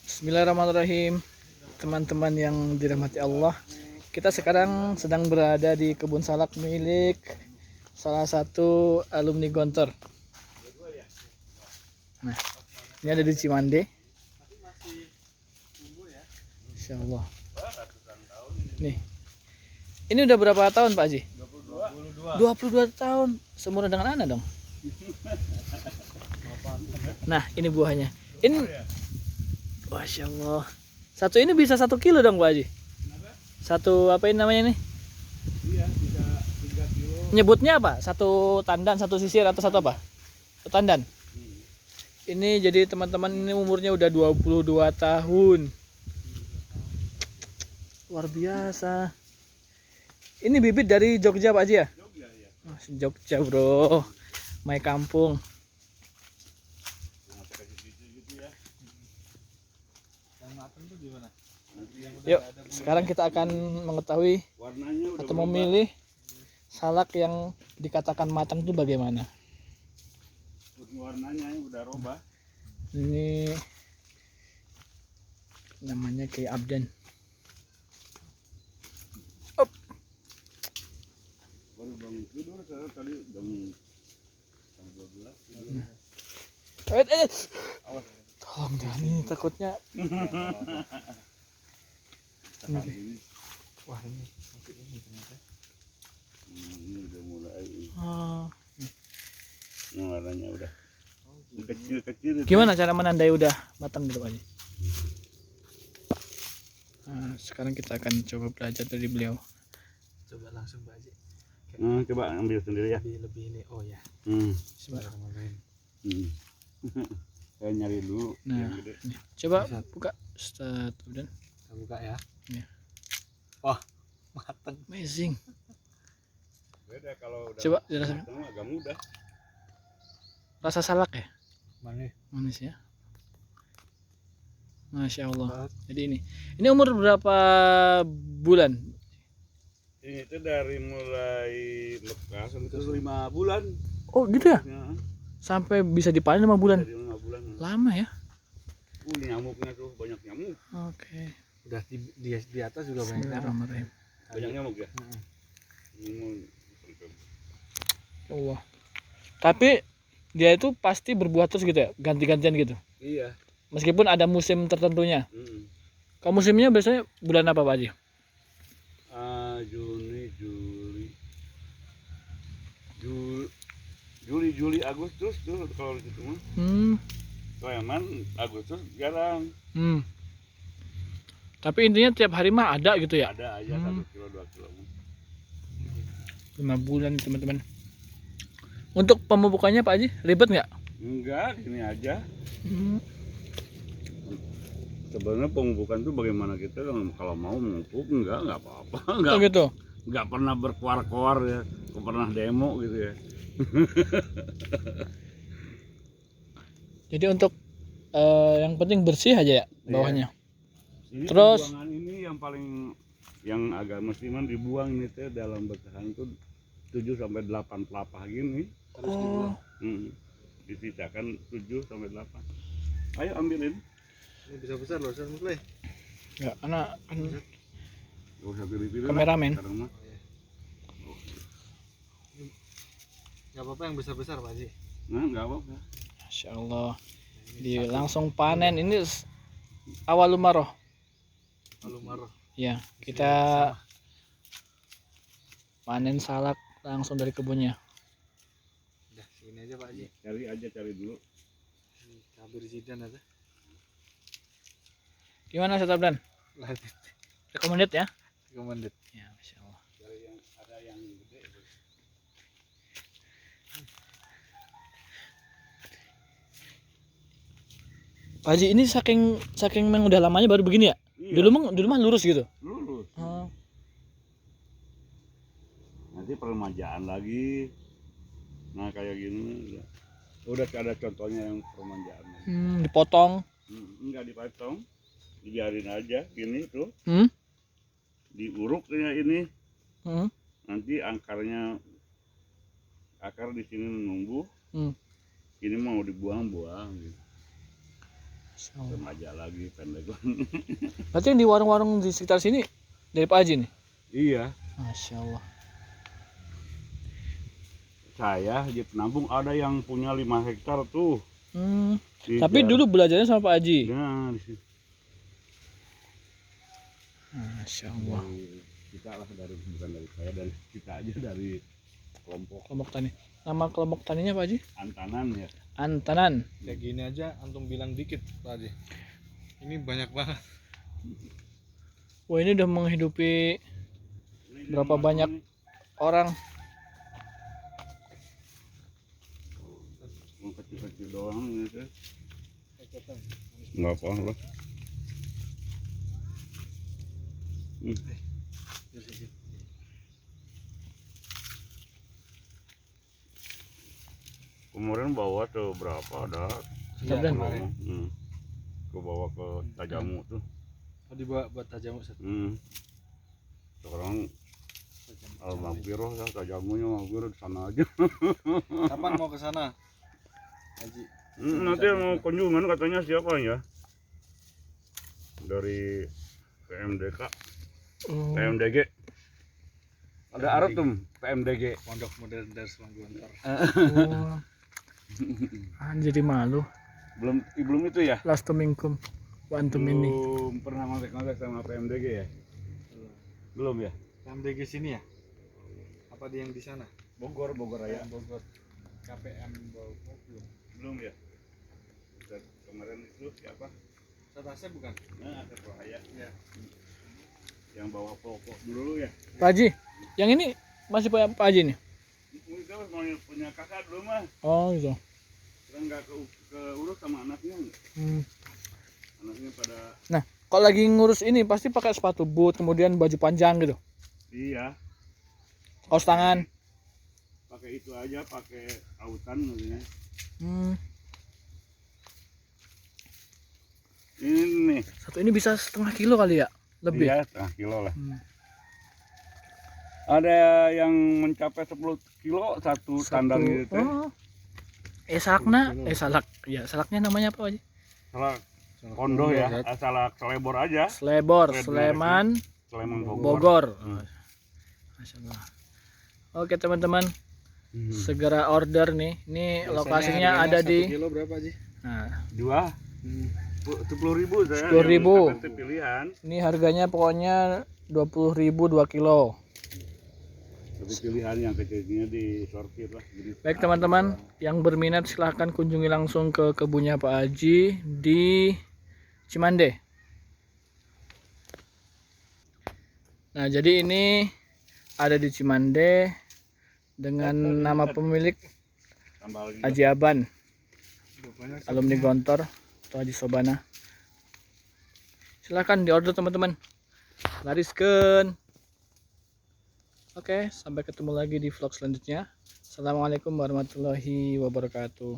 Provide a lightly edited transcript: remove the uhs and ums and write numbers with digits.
Bismillahirrahmanirrahim. Teman-teman yang dirahmati Allah, kita sekarang sedang berada di kebun salak milik salah satu alumni Gontor. Nah, ini ada di Cimande. Insya Allah. Nih, ini udah berapa tahun Pak Haji? 22 tahun. Seumuran dengan Ana dong. Nah, ini buahnya. Ini, Masya Allah. Satu ini bisa 1 kilo dong Pak Haji. Satu apa ini namanya nih? Iya, bisa 3 kilo. Nyebutnya apa? Satu tandan, satu sisir atau satu apa? Satu tandan. Ini jadi teman-teman ini umurnya udah 22 tahun. Luar biasa. Ini bibit dari Jogja Pak Haji ya? Jogja ya. Jogja bro. My kampung. Nah, kasih gitu ya. Yang matang tuh gimana? Yuk, sekarang kita akan mengetahui Warnanya udah atau berubah. memilih salak yang dikatakan matang itu bagaimana. Warnanya udah robah. Ini namanya kayak Abdan. Up. Baru bangun tidur saya tadi jam 12. Awas. Tolong jangan ini takutnya. Ini. Wah ini. Ini udah mulai. Oh. Nah, warnanya udah kecil-kecil. Gimana cara menandai udah matang gitu Pak Haji? Nah, sekarang kita akan coba belajar dari beliau. Coba langsung Pak Haji. Nah, coba ambil sendiri ya. Lebih ini. Oh ya. Bismillahirrahmanirrahim. Saya nyari dulu Nah, yang gede. ini. Coba buka start Abdan. Kita buka ya. Iya. Wah, mateng. Amazing. Beda kalau udah Coba dirasakan. matang agak mudah. Rasa salak ya? Manis. Manis ya. Masya Allah. Jadi ini umur berapa bulan? Ini tuh dari mulai lepas sampai 5 bulan. Oh gitu ya? Ya, Sampai bisa dipanen 5 bulan. dari 5 bulan. Lama ya? Nyamuknya tuh banyak nyamuk. Oke. Udah di atas juga banyak. Bismillahirrahmanirrahim. Banyak nyamuk ya. Heeh. Allah. Tapi dia itu pasti berbuah terus gitu ya? Ganti-gantian gitu. Iya. Meskipun ada musim tertentunya. Mm. Kalau musimnya biasanya bulan apa Pak Haji? Juni, Juli, Agustus tuh kalau di situ mah. Soalnya Agustus jarang. Tapi intinya tiap hari mah ada gitu ya? Ada aja 1 kilo 2 kilo. 5 bulan teman-teman. Untuk pemupukannya Pak Haji ribet nggak? Enggak, gini aja. Sebenarnya pemupukan tuh bagaimana kita kalau mau memupuk enggak apa-apa. Enggak, Oh gitu. enggak pernah berkuar-kuar ya. Enggak pernah demo gitu ya. Jadi untuk yang penting bersih aja ya bawahnya. Ini Terus pembuangan ini yang paling yang agak mestiman dibuang ini teh dalam bertahan tuh 7 sampai 8 pelapah gini. Terus Oh. dibuang. Disisakan 7 sampai 8. Ayo ambilin. Ini besar-besar loh, saya mulai. Enggak, anak kan Gak usah pilih-pilih. kameramen. Sekarang mah. Enggak apa-apa yang besar-besar Pak Haji. Nah, enggak apa-apa. Masya Allah. Jadi langsung panen ini awal Lumaroh. Lalu marah. Ya, kita panen salak langsung dari kebunnya. Udah, sini aja Pak Haji. Cari dulu. Cabai Zidan aja. Gimana Ustaz Abdan? Lanjut. Recommended ya? Recommended. Ya, Masya Allah. Cari yang ada yang gede. Pak Haji ini saking memang udah lamanya baru begini ya? Iya. Dulu mah lurus gitu. Lurus. Oh. Nanti peremajaan lagi. Nah, kayak gini udah ada contohnya yang peremajaan. Dipotong. Enggak dipotong. Dibiarin aja gini tuh. Diuruk ya ini. Nanti akar di sini menunggu. Ini mau dibuang-buang gitu. remaja lagi pendek. Berarti yang di warung-warung di sekitar sini dari Pak Haji nih? Iya, Masya Allah. saya di Penampung ada yang punya 5 hektar tuh. Tapi dulu belajarnya sama Pak Haji. Nah, di situ. Masya Allah. Dari kita lah, bukan dari saya, dari kita aja, dari kelompok Kelompok tani. Nama kelompok taninya Pak Haji? Antanan ya. Antanan. Kayak gini aja antum bilang dikit Pak Haji. Ini banyak banget. Wah, ini udah menghidupi berapa banyak orang. Mau kecil-kecil doang gitu. Nggak apa-apa. Kemarin bawa tuh berapa ada? Iya, kemarin. Gue bawa ke Tajamu tuh. Oh, dibawa buat tajamu satu. Sekarang Al-Maghfirah ya, Tajamunya Maghfirah di sana aja. Kapan mau ke sana? Haji. Nanti mau kunjungan katanya siapa ya? Dari PMDK, PMDG. Ada Arab tuh, PMDG. Pondok Modern Darussalam Gontor. Jadi malu. Belum itu ya? Lastu minkum wa antum minni. Belum pernah kontak sama PMDG ya? Belum ya? KMDG sini ya? Apa dia yang di sana? Bogor Raya. Bogor. KPM Bogor belum. Belum ya? Kemarin itu siapa? Satase bukan? Nah, ada Raya. Ya. Yang bawa pokok dulu ya? Pak Haji, yang ini masih Pak Haji nih? Itu punya kakak dulu mah. Oh gitu. Sekarang nggak keurus sama anaknya. Anaknya pada. Nah, kalau lagi ngurus ini pasti pakai sepatu boot, kemudian baju panjang gitu. Iya. Kaos tangan. Pakai itu aja, pakai autan maksudnya. Ini nih. Satu ini bisa 1/2 kilo kali ya? Lebih. Iya, 1/2 kilo lah. Ada yang mencapai 10 kilo satu standar gitu. Oh. Salaknya, salak. Ya, salaknya namanya apa Haji? Salak kondo ya, salak selebor aja. Selebor, Red Sleman, Sleman Bogor. Masya Allah. Oke teman-teman, segera order nih. Ini lokasinya ada di. Kilo berapa Haji? Nah, 10.000 saya. 10.000. Yang pilihan. Ini harganya pokoknya 20.000 2 kilo. Tapi pilihan yang kecilnya disortir lah. Baik teman-teman, yang berminat silahkan kunjungi langsung ke kebunnya Pak Haji di Cimande. Nah, jadi ini ada di Cimande dengan nama pemilik Haji Aban, alumni Gontor atau Haji Sobana. Silahkan diorder teman-teman, lariskan. Oke, sampai ketemu lagi di vlog selanjutnya. Assalamualaikum warahmatullahi wabarakatuh.